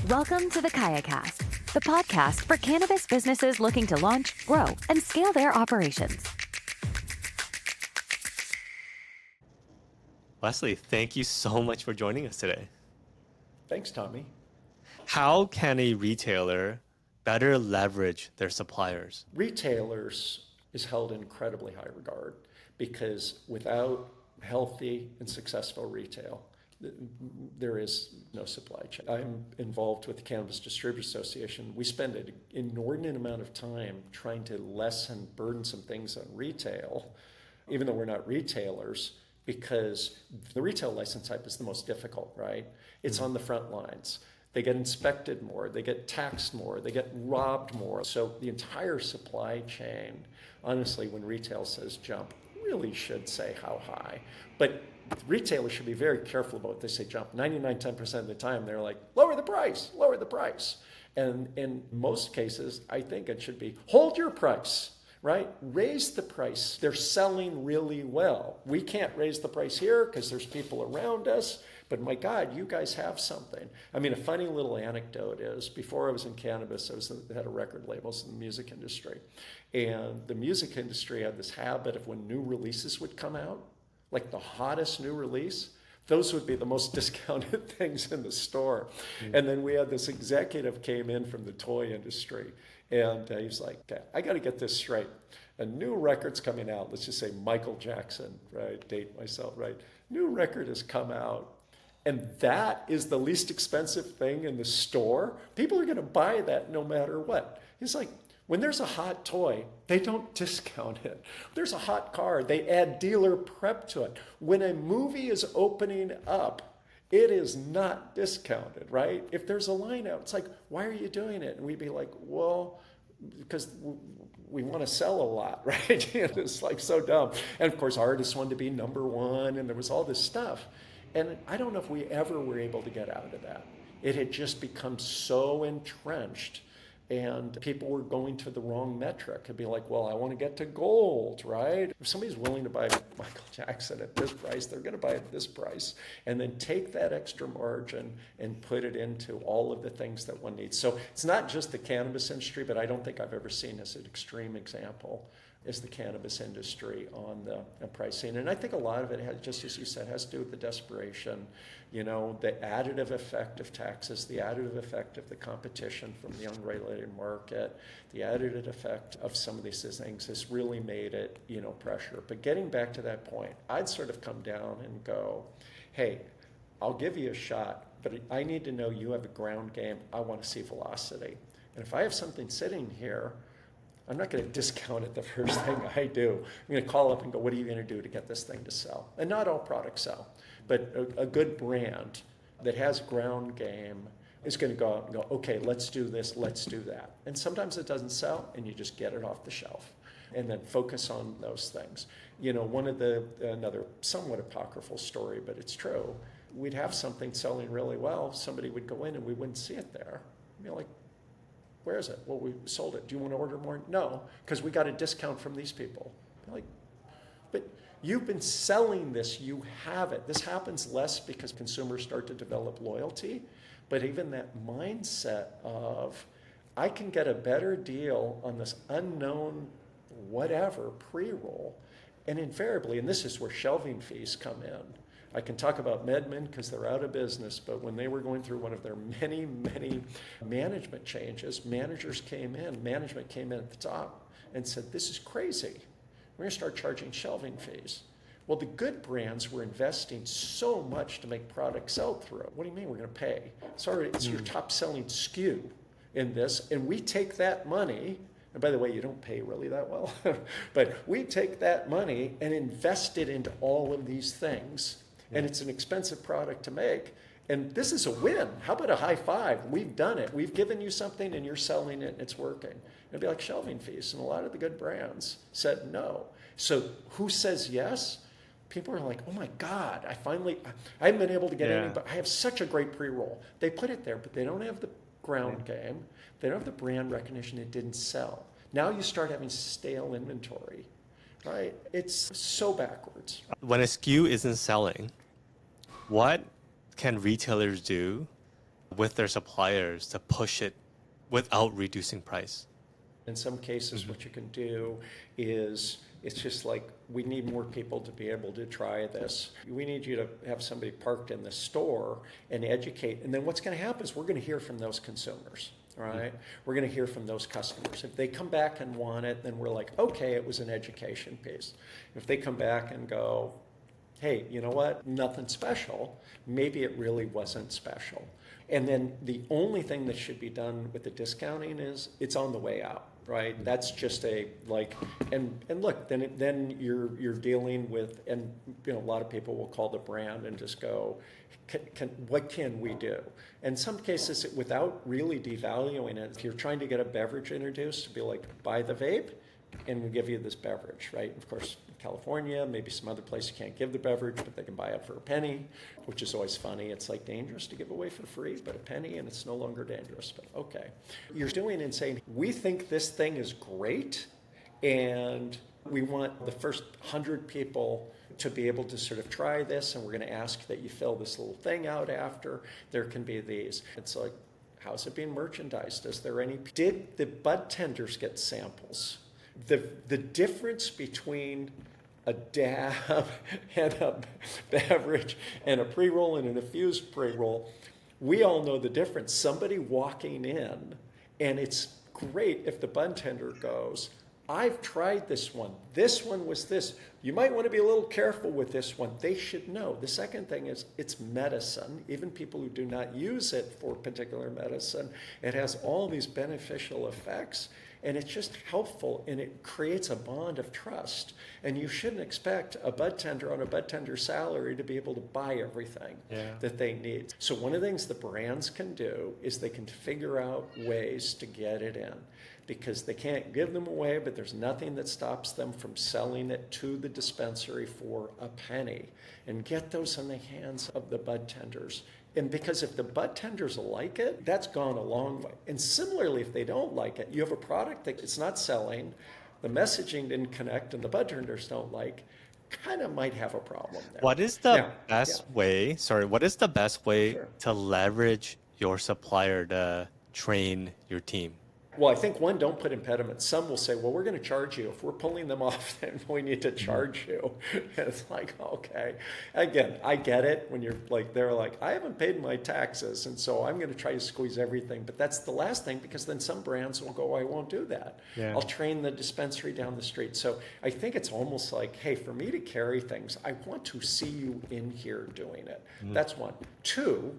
Welcome to the KayaCast, the podcast for cannabis businesses looking to launch, grow, and scale their operations. Wesley, thank you so much for joining us today. Thanks, Tommy. How can a retailer better leverage their suppliers? Retailers is held in incredibly high regard because without healthy and successful retail, there is no supply chain. I'm involved with the Cannabis Distribution Association. We spend an inordinate amount of time trying to lessen burdensome things on retail, even though we're not retailers, because the retail license type is the most difficult, right? It's on the front lines. They get inspected more, they get taxed more, they get robbed more. So the entire supply chain, honestly, when retail says jump, really should say how high. But retailers should be very careful about what they say jump. 99-10% of the time, they're like, lower the price, lower the price. And in most cases, I think it should be, hold your price, right? Raise the price. They're selling really well. We can't raise the price here because there's people around us. But my God, you guys have something. I mean, a funny little anecdote is, before I was in cannabis, I was the head of record labels in the music industry. And the music industry had this habit of when new releases would come out, like the hottest new release, those would be the most discounted things in the store. And then we had this executive came in from the toy industry, and he was like, I got to get this straight. A new record's coming out, let's just say Michael Jackson, right? Date myself, right? New record has come out. And that is the least expensive thing in the store. People are going to buy that no matter what. He's like, when there's a hot toy, they don't discount it. There's a hot car, they add dealer prep to it. When a movie is opening up, it is not discounted, right? If there's a line out, it's like, why are you doing it? And we'd be like, well, because we want to sell a lot, right? And it's like so dumb. And of course, artists wanted to be number one, and there was all this stuff. And I don't know if we ever were able to get out of that. It had just become so entrenched, and people were going to the wrong metric. It'd be like, well, I want to get to gold, right? If somebody's willing to buy Michael Jackson at this price, they're going to buy it at this price, and then take that extra margin and put it into all of the things that one needs. So it's not just the cannabis industry, but I don't think I've ever seen as an extreme example is the cannabis industry on the pricing. And I think a lot of it has, just as you said, has to do with the desperation, you know, the additive effect of taxes, the additive effect of the competition from the unregulated market, the additive effect of some of these things has really made it, you know, pressure. But getting back to that point, I'd sort of come down and go, hey, I'll give you a shot, but I need to know you have a ground game. I want to see velocity. And if I have something sitting here, I'm not going to discount it the first thing I do. I'm going to call up and go, what are you going to do to get this thing to sell? And not all products sell, but a good brand that has ground game is going to go out and go, okay, let's do this, let's do that. And sometimes it doesn't sell, and you just get it off the shelf and then focus on those things. You know, another somewhat apocryphal story, but it's true. We'd have something selling really well. Somebody would go in and we wouldn't see it there. You're like, where is it? Well, we sold it. Do you want to order more? No, because we got a discount from these people. Like, but you've been selling this. You have it. This happens less because consumers start to develop loyalty. But even that mindset of, I can get a better deal on this unknown whatever pre-roll. And invariably, and this is where shelving fees come in. I can talk about MedMen because they're out of business, but when they were going through one of their many, many management changes, management came in at the top and said, this is crazy. We're going to start charging shelving fees. Well, the good brands were investing so much to make products sell through. What do you mean we're going to pay? Sorry, it's your top selling SKU in this, and we take that money. And by the way, you don't pay really that well, but we take that money and invest it into all of these things. And it's an expensive product to make. And this is a win. How about a high five? We've done it. We've given you something and you're selling it and it's working. It'd be like shelving fees. And a lot of the good brands said no. So who says yes? People are like, oh my God, I haven't been able to get any, but I have such a great pre-roll. They put it there, but they don't have the ground game. They don't have the brand recognition. It didn't sell. Now you start having stale inventory, right? It's so backwards. When a SKU isn't selling, what can retailers do with their suppliers to push it without reducing price? In some cases, what you can do is, it's just like, we need more people to be able to try this. We need you to have somebody parked in the store and educate. And then what's going to happen is we're going to hear from those consumers, right? We're going to hear from those customers. If they come back and want it, then we're like, okay, it was an education piece. If they come back and go, hey, you know what, nothing special, maybe it really wasn't special. And then the only thing that should be done with the discounting is it's on the way out, right? That's just a like, and look, then you're dealing with, and you know, a lot of people will call the brand and just go, what can we do? In some cases, without really devaluing it, if you're trying to get a beverage introduced, to be like, buy the vape, and we give you this beverage, right? Of course, California, maybe some other place you can't give the beverage, but they can buy it for a penny, which is always funny. It's like dangerous to give away for free, but a penny and it's no longer dangerous, but okay. You're doing and saying, we think this thing is great, and we want the first 100 people to be able to sort of try this, and we're going to ask that you fill this little thing out after. There can be these. It's like, how's it being merchandised? Is there any? Did the bud tenders get samples? The difference between a dab and a beverage and a pre-roll and an infused pre-roll, we all know the difference. Somebody walking in, and it's great if the bud tender goes, I've tried this one. This one was this. You might want to be a little careful with this one. They should know. The second thing is, it's medicine. Even people who do not use it for particular medicine, it has all these beneficial effects. And it's just helpful, and it creates a bond of trust. And you shouldn't expect a bud tender on a bud tender salary to be able to buy everything that they need. So one of the things the brands can do is they can figure out ways to get it in, because they can't give them away, but there's nothing that stops them from selling it to the dispensary for a penny, and get those in the hands of the bud tenders. And because if the bud tenders like it, that's gone a long way. And similarly, if they don't like it, you have a product that it's not selling, the messaging didn't connect, and the bud tenders don't like, kind of might have a problem there. What is the best way, what is the best way Sure. to leverage your supplier to train your team? Well, I think one, don't put impediments. Some will say, well, we're going to charge you. If we're pulling them off, then we need to charge you. And it's like, okay. Again, I get it when you're like, they're like, I haven't paid my taxes, and so I'm going to try to squeeze everything. But that's the last thing, because then some brands will go, I won't do that. Yeah. I'll train the dispensary down the street. So I think it's almost like, hey, for me to carry things, I want to see you in here doing it. That's one. Two,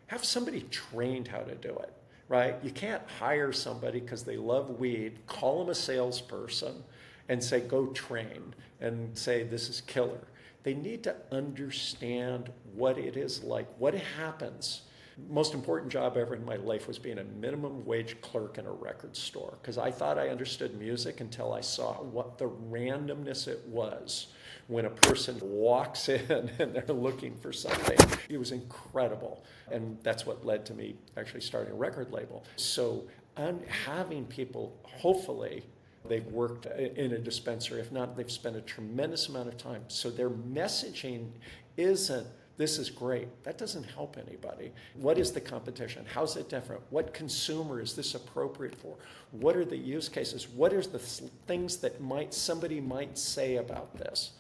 have somebody trained how to do it. Right? You can't hire somebody because they love weed, call them a salesperson, and say, go train, and say, this is killer. They need to understand what it is like, what happens. Most important job ever in my life was being a minimum wage clerk in a record store, because I thought I understood music until I saw what the randomness it was when a person walks in and they're looking for something. It was incredible. And that's what led to me actually starting a record label. So having people, hopefully, they've worked in a dispensary. If not, they've spent a tremendous amount of time. So their messaging isn't, this is great. That doesn't help anybody. What is the competition? How's it different? What consumer is this appropriate for? What are the use cases? What are the things that somebody might say about this?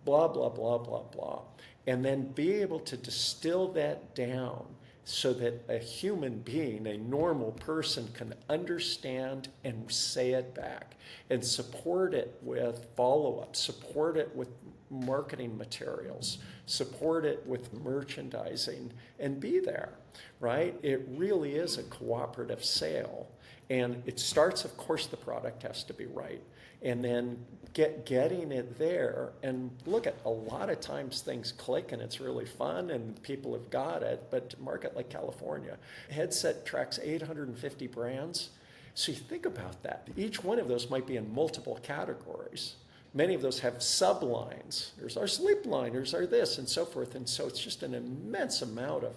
Blah, blah, blah, blah, blah. And then be able to distill that down so that a human being, a normal person, can understand and say it back, and support it with follow-up, support it with marketing materials, support it with merchandising, and be there, right? It really is a cooperative sale. And it starts, of course, the product has to be right. And then getting it there, and look, at a lot of times things click and it's really fun and people have got it, but a market like California, Headset tracks 850 brands. So you think about that. Each one of those might be in multiple categories. Many of those have sublines. There's our sleep line, there's our this, and so forth. And so it's just an immense amount of,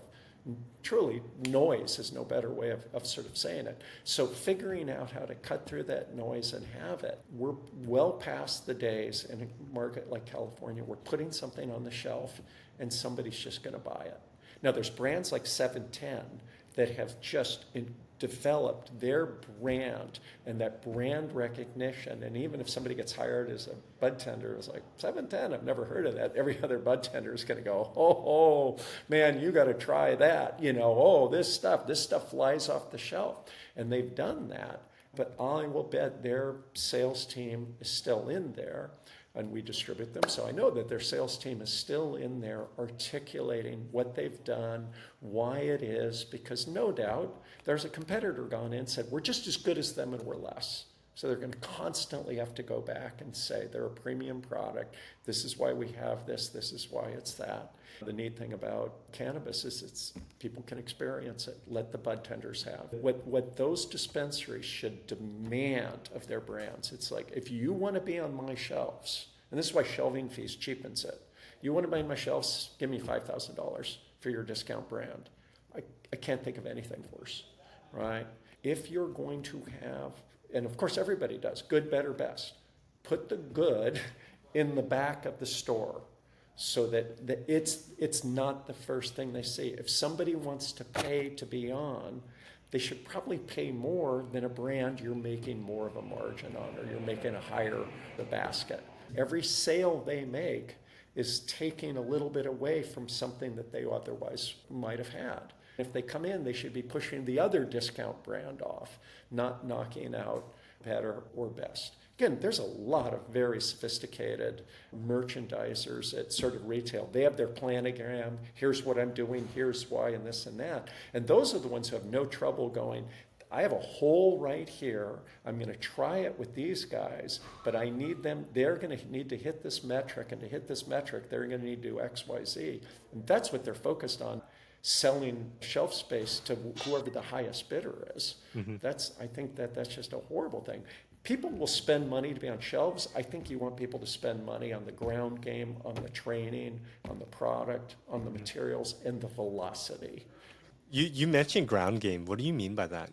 truly, noise is no better way of sort of saying it. So figuring out how to cut through that noise and have it. We're well past the days in a market like California, we're putting something on the shelf and somebody's just going to buy it. Now there's brands like 710 that have just developed their brand and that brand recognition. And even if somebody gets hired as a bud tender, it's like 710, I've never heard of that. Every other bud tender is going to go, oh, man, you got to try that. Oh, this stuff flies off the shelf. And they've done that. But I will bet their sales team is still in there, and we distribute them. So I know that their sales team is still in there articulating what they've done, why it is, because no doubt there's a competitor gone in and said, we're just as good as them and we're less. So they're going to constantly have to go back and say they're a premium product. This is why we have this. This is why it's that. The neat thing about cannabis is people can experience it. Let the bud tenders have it. What those dispensaries should demand of their brands, it's like, if you want to be on my shelves, and this is why shelving fees cheapens it. You want to be on my shelves, give me $5,000 for your discount brand. I can't think of anything worse, right? If you're going to have, and of course everybody does, good, better, best. Put the good in the back of the store so that it's not the first thing they see. If somebody wants to pay to be on, they should probably pay more than a brand you're making more of a margin on, or you're making a higher the basket. Every sale they make is taking a little bit away from something that they otherwise might have had. If they come in, they should be pushing the other discount brand off, not knocking out better or best. Again, there's a lot of very sophisticated merchandisers at sort of retail. They have their planogram, here's what I'm doing, here's why, and this and that. And those are the ones who have no trouble going, I have a hole right here, I'm going to try it with these guys, but I need them, they're going to need to hit this metric, and to hit this metric, they're going to need to do X, Y, Z. And that's what they're focused on. Selling shelf space to whoever the highest bidder is. Mm-hmm. I think that's just a horrible thing. People will spend money to be on shelves. I think you want people to spend money on the ground game, on the training, on the product, on the materials, and the velocity. You mentioned ground game. What do you mean by that?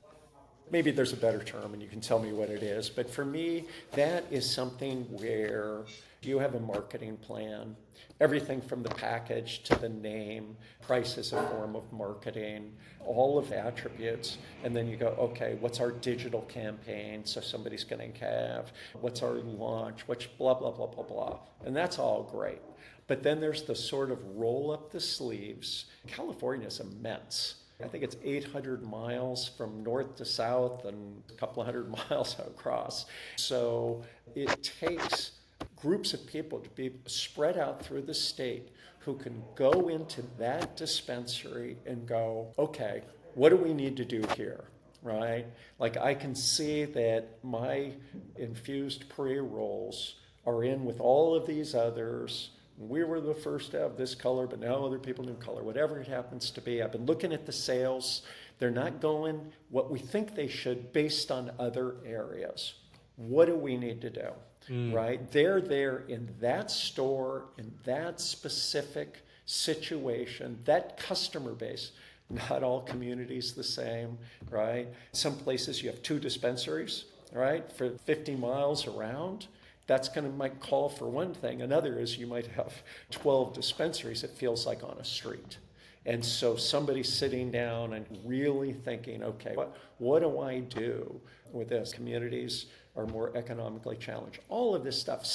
Maybe there's a better term and you can tell me what it is, but for me, that is something where you have a marketing plan, everything from the package to the name, price is a form of marketing, all of the attributes, and then you go, okay, what's our digital campaign? So somebody's going to have, what's our launch, what's blah, blah, blah, blah, blah. And that's all great. But then there's the sort of roll up the sleeves. California is immense. I think it's 800 miles from north to south and a couple of hundred miles across. So it takes groups of people to be spread out through the state who can go into that dispensary and go, okay, what do we need to do here, right? Like I can see that my infused pre-rolls are in with all of these others. We were the first to have this color, but now other people do color, whatever it happens to be. I've been looking at the sales. They're not going what we think they should based on other areas. What do we need to do, right? They're there in that store, in that specific situation, that customer base. Not all communities the same, right? Some places you have 2 dispensaries, right, for 50 miles around. That's going to might call for one thing. Another is you might have 12 dispensaries, it feels like on a street. And so somebody's sitting down and really thinking, okay, what do I do with this? Communities are more economically challenged. All of this stuff,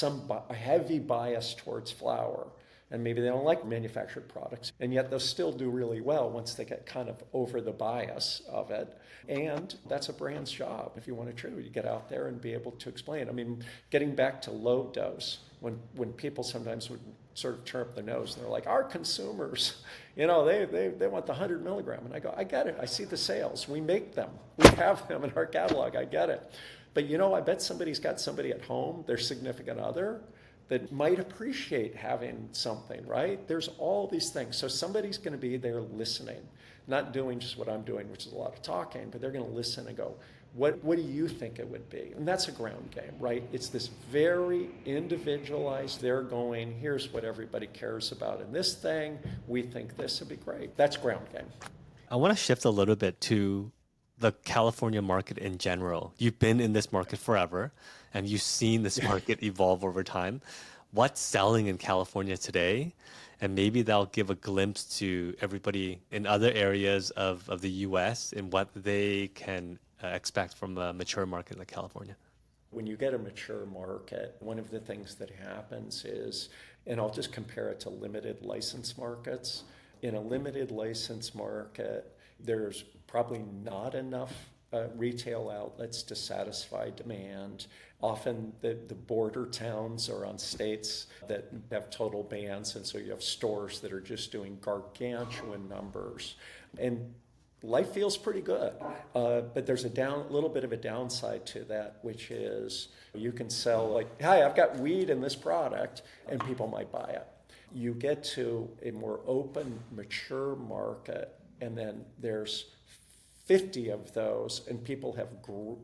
a heavy bias towards flower. And maybe they don't like manufactured products. And yet they'll still do really well once they get kind of over the bias of it. And that's a brand's job. If you want to truly get out there and be able to explain. I mean, getting back to low dose, when people sometimes would sort of turn up their nose and they're like, our consumers, they want the 100 milligram. And I go, I get it. I see the sales. We make them. We have them in our catalog. I get it. But I bet somebody's got somebody at home, their significant other, that might appreciate having something, right? There's all these things. So somebody's going to be there listening, not doing just what I'm doing, which is a lot of talking, but they're going to listen and go, what do you think it would be? And that's a ground game, right? It's this very individualized, they're going, here's what everybody cares about in this thing. We think this would be great. That's ground game. I want to shift a little bit to the California market in general. You've been in this market forever, and you've seen this market evolve over time. what's selling in California today, and maybe that'll give a glimpse to everybody in other areas of the US and what they can expect from a mature market like California. When you get a mature market, one of the things that happens is, and I'll just compare it to limited license markets. In a limited license market, there's probably not enough retail outlets to satisfy demand. Often the border towns are on states that have total bans, and so you have stores that are just doing gargantuan numbers. And life feels pretty good, but there's a little bit of a downside to that, which is you can sell like, hi, I've got weed in this product, and people might buy it. You get to a more open, mature market, and then there's 50 of those, and people have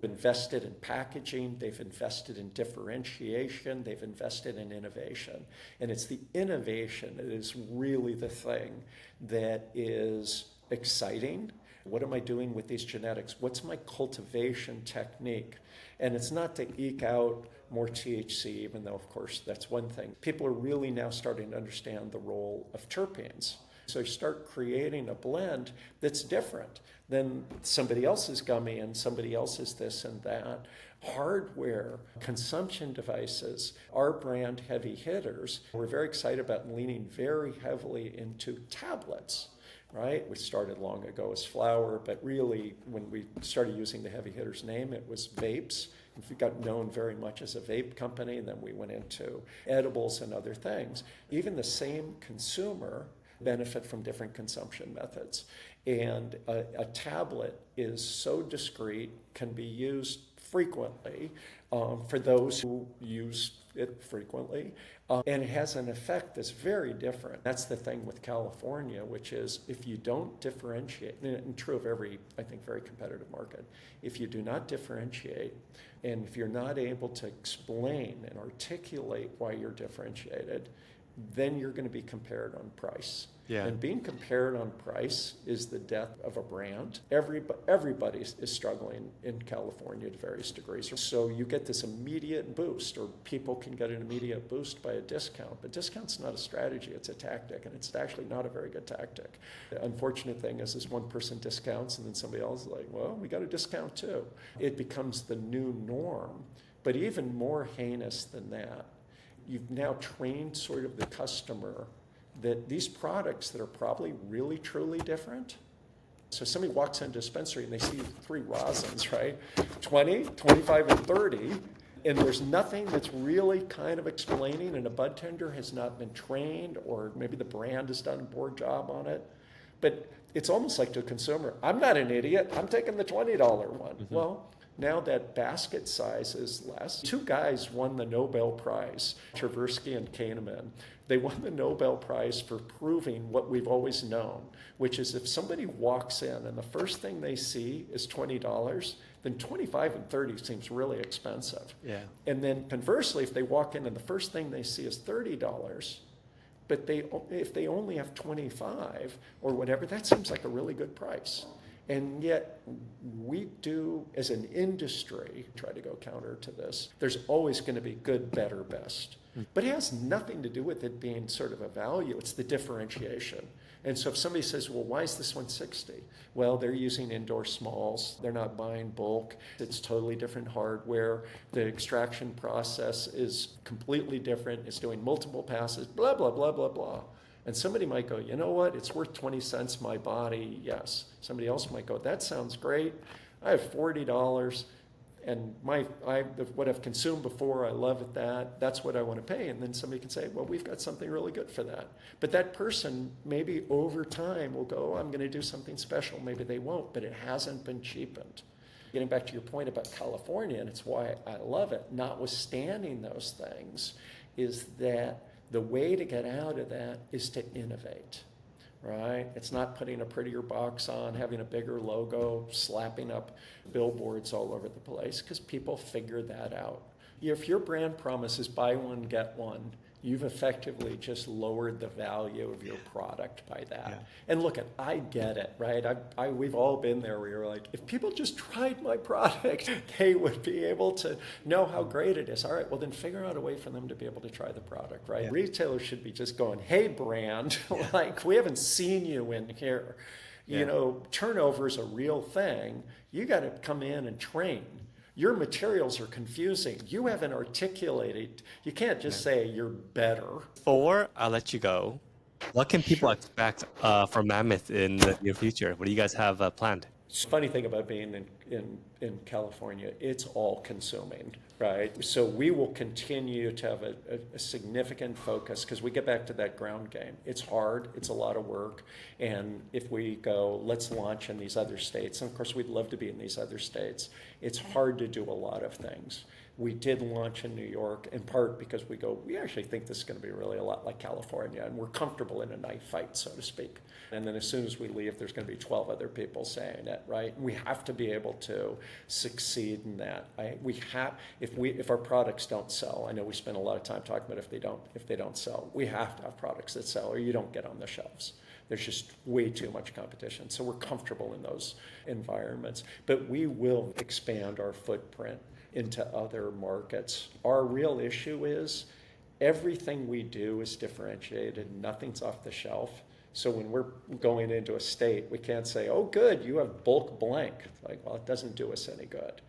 invested in packaging, they've invested in differentiation, they've invested in innovation. And it's the innovation that is really the thing that is exciting. What am I doing with these genetics? What's my cultivation technique? And it's not to eke out more THC, even though, of course, that's one thing. People are really now starting to understand the role of terpenes. So you start creating a blend that's different than somebody else's gummy and somebody else's this and that. Hardware, consumption devices, our brand heavy hitters, we're very excited about leaning very heavily into tablets. Right? We started long ago as flower, but really when we started using the heavy hitters name, it was vapes. We got known very much as a vape company, and then we went into edibles and other things. Even the same consumer benefit from different consumption methods. And a tablet is so discreet, can be used frequently for those who use it frequently. And it has an effect that's very different. That's the thing with California, which is if you don't differentiate, and true of every, I think, very competitive market, if you do not differentiate, and if you're not able to explain and articulate why you're differentiated, then you're going to be compared on price. Yeah. And being compared on price is the death of a brand. Everybody is struggling in California to various degrees. So you get this immediate boost, or people can get an immediate boost by a discount. But discount's not a strategy, it's a tactic, and it's actually not a very good tactic. The unfortunate thing is this one person discounts and then somebody else is like, well, we got a discount too. It becomes the new norm. But even more heinous than that, you've now trained sort of the customer that these products that are probably really, truly different. So somebody walks into a dispensary and they see 3 rosins, right? 20, 25, and 30. And there's nothing that's really kind of explaining, and a bud tender has not been trained, or maybe the brand has done a poor job on it. But it's almost like to a consumer, I'm not an idiot, I'm taking the $20 one. Mm-hmm. Well, now that basket size is less. 2 guys won the Nobel Prize, Tversky and Kahneman. They won the Nobel Prize for proving what we've always known, which is if somebody walks in and the first thing they see is $20, then 25 and 30 seems really expensive. Yeah. And then conversely, if they walk in and the first thing they see is $30, but if they only have 25 or whatever, that seems like a really good price. And yet we do, as an industry, try to go counter to this. There's always going to be good, better, best. But it has nothing to do with it being sort of a value. It's the differentiation. And so if somebody says, well, why is this one 60? Well, they're using indoor smalls. They're not buying bulk. It's totally different hardware. The extraction process is completely different. It's doing multiple passes, blah, blah, blah, blah, blah. And somebody might go, you know what, it's worth 20 cents my body, yes. Somebody else might go, that sounds great. I have $40, and what I've consumed before, I love it that's what I want to pay. And then somebody can say, well, we've got something really good for that. But that person maybe over time will go, oh, I'm going to do something special. Maybe they won't, but it hasn't been cheapened. Getting back to your point about California, and it's why I love it, notwithstanding those things, is that the way to get out of that is to innovate, right? It's not putting a prettier box on, having a bigger logo, slapping up billboards all over the place, because people figure that out. If your brand promise is buy one, get one, you've effectively just lowered the value of your product by that. Yeah. And look, I get it, right? We've all been there where you're like, if people just tried my product, they would be able to know how great it is. All right, well then figure out a way for them to be able to try the product, right? Yeah. Retailers should be just going, hey brand, like we haven't seen you in here. You know, turnover is a real thing. You got to come in and train. Your materials are confusing. You haven't articulated. You can't just say you're better. Before I let you go, what can people expect from Mammoth in the near future? What do you guys have planned? Funny thing about being in California, it's all consuming, right? So we will continue to have a significant focus because we get back to that ground game. It's hard, it's a lot of work, and if we go, let's launch in these other states, and of course we'd love to be in these other states, it's hard to do a lot of things. We did launch in New York in part because we actually think this is going to be really a lot like California, and we're comfortable in a knife fight, so to speak. And then as soon as we leave, there's going to be 12 other people saying it, right? We have to be able to succeed in that. If our products don't sell, I know we spend a lot of time talking about if they don't sell, we have to have products that sell, or you don't get on the shelves. There's just way too much competition. So we're comfortable in those environments, but we will expand our footprint into other markets. Our real issue is everything we do is differentiated. Nothing's off the shelf. So when we're going into a state, we can't say, oh, good, you have bulk blank. Like, well, it doesn't do us any good.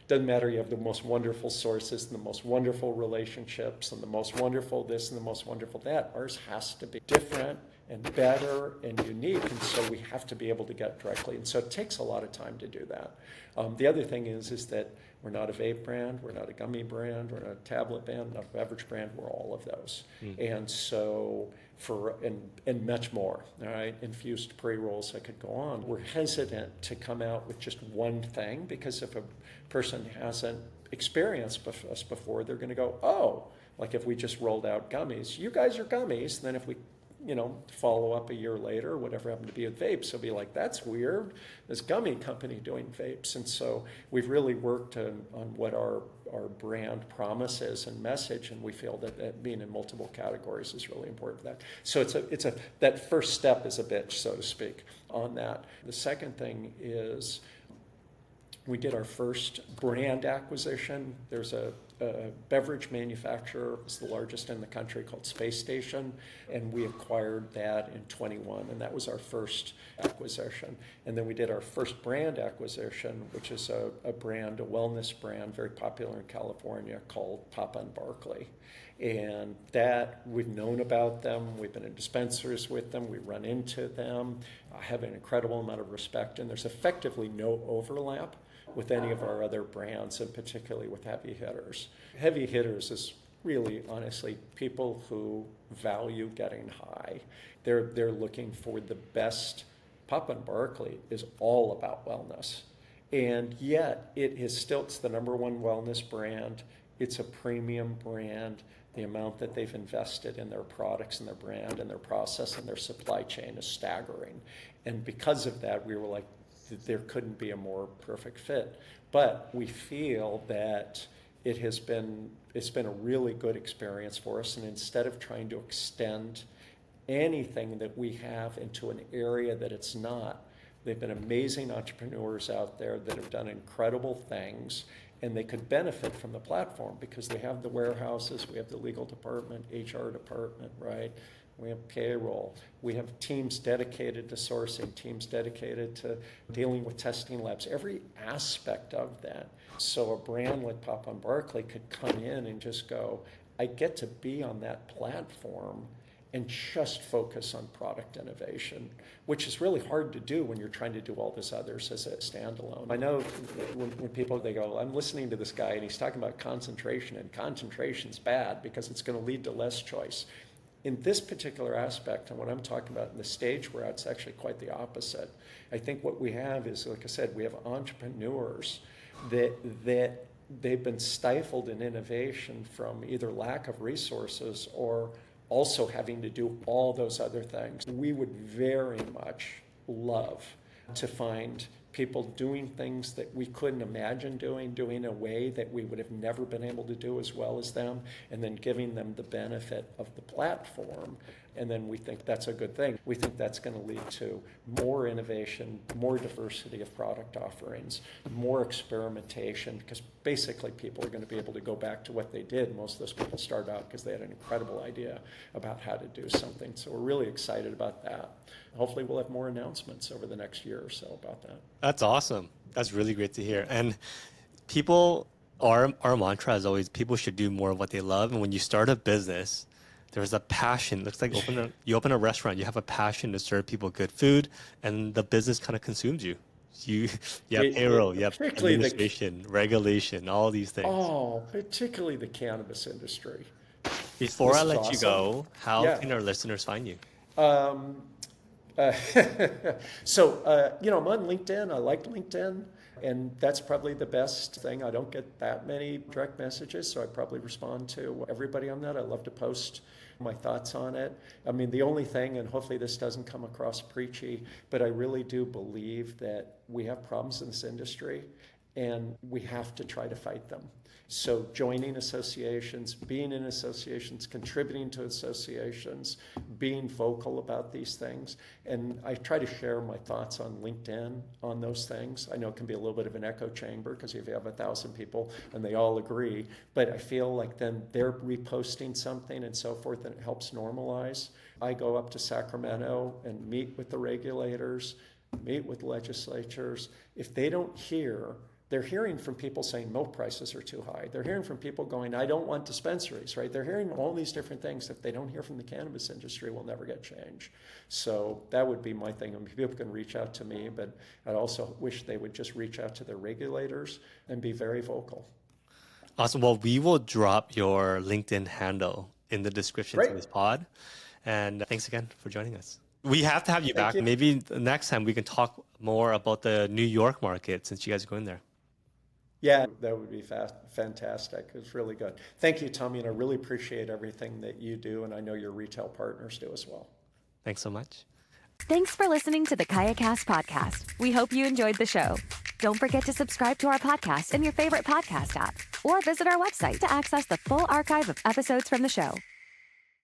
Doesn't matter, you have the most wonderful sources and the most wonderful relationships and the most wonderful this and the most wonderful that. Ours has to be different and better and unique, and so we have to be able to get directly. And so it takes a lot of time to do that. The other thing is that we're not a vape brand, we're not a gummy brand, we're not a tablet brand, not a beverage brand, we're all of those. And so and much more, all right? Infused pre-rolls, I could go on. We're hesitant to come out with just one thing because if a person hasn't experienced us before, they're gonna go, oh, like if we just rolled out gummies, you guys are gummies, then if we follow up a year later, whatever happened to be with vapes, they'll be like, that's weird, this gummy company doing vapes. And so we've really worked on what our brand promise is and message, and we feel that being in multiple categories is really important for that. So that first step is a bitch, so to speak, on that. The second thing is we did our first brand acquisition. There's a beverage manufacturer, it's the largest in the country, called Space Station, and we acquired that in 21, and that was our first acquisition. And then we did our first brand acquisition, which is a wellness brand, very popular in California, called Papa and Barkley. And that, we've known about them, we've been in dispensaries with them, we run into them. I have an incredible amount of respect, and there's effectively no overlap with any of our other brands, and particularly with heavy hitters. Heavy hitters is really, honestly, people who value getting high. They're looking for the best. Papa and Barkley is all about wellness. And yet, it's the number one wellness brand. It's a premium brand. The amount that they've invested in their products and their brand and their process and their supply chain is staggering. And because of that, we were like, there couldn't be a more perfect fit. But we feel that it's been a really good experience for us, and instead of trying to extend anything that we have into an area that it's not, they've been amazing entrepreneurs out there that have done incredible things, and they could benefit from the platform because they have the warehouses, we have the legal department, HR department, right? We have payroll. We have teams dedicated to sourcing, teams dedicated to dealing with testing labs, every aspect of that. So a brand like Papa and Barkley could come in and just go, I get to be on that platform and just focus on product innovation, which is really hard to do when you're trying to do all this others as a standalone. I know when people, they go, I'm listening to this guy and he's talking about concentration, and concentration's bad because it's going to lead to less choice. In this particular aspect, and what I'm talking about in the stage we're at, it's actually quite the opposite. I think what we have is, like I said, we have entrepreneurs that they've been stifled in innovation from either lack of resources or also having to do all those other things. We would very much love to find people doing things that we couldn't imagine doing in a way that we would have never been able to do as well as them, and then giving them the benefit of the platform. And then we think that's a good thing. We think that's going to lead to more innovation, more diversity of product offerings, more experimentation, because basically people are going to be able to go back to what they did. Most of those people start out because they had an incredible idea about how to do something. So we're really excited about that. Hopefully we'll have more announcements over the next year or so about that. That's awesome. That's really great to hear. And people, our mantra is always people should do more of what they love. And when you start a business, there's a passion. It looks like you open a restaurant, you have a passion to serve people good food, and the business kind of consumes you. You have payroll, you have administration, regulation, all these things. Oh, particularly the cannabis industry. Before I let you go, how can our listeners find you? So, I'm on LinkedIn. I like LinkedIn. And that's probably the best thing. I don't get that many direct messages, so I probably respond to everybody on that. I love to post my thoughts on it. I mean, the only thing, and hopefully this doesn't come across preachy, but I really do believe that we have problems in this industry, and we have to try to fight them. So joining associations, being in associations, contributing to associations, being vocal about these things. And I try to share my thoughts on LinkedIn on those things. I know it can be a little bit of an echo chamber because if you have 1,000 people and they all agree, but I feel like then they're reposting something and so forth, and it helps normalize. I go up to Sacramento and meet with the regulators, meet with legislatures. If they don't hear, they're hearing from people saying milk prices are too high. They're hearing from people going, I don't want dispensaries, right? They're hearing all these different things. If they don't hear from the cannabis industry, we'll never get change. So that would be my thing. I mean, people can reach out to me, but I'd also wish they would just reach out to their regulators and be very vocal. Awesome. Well, we will drop your LinkedIn handle in the description to this pod. And thanks again for joining us. We have to have you back. Maybe the next time we can talk more about the New York market since you guys are going there. Yeah, that would be fantastic. It's really good. Thank you, Tommy, and I really appreciate everything that you do, and I know your retail partners do as well. Thanks so much. Thanks for listening to the KayaCast podcast. We hope you enjoyed the show. Don't forget to subscribe to our podcast in your favorite podcast app or visit our website to access the full archive of episodes from the show.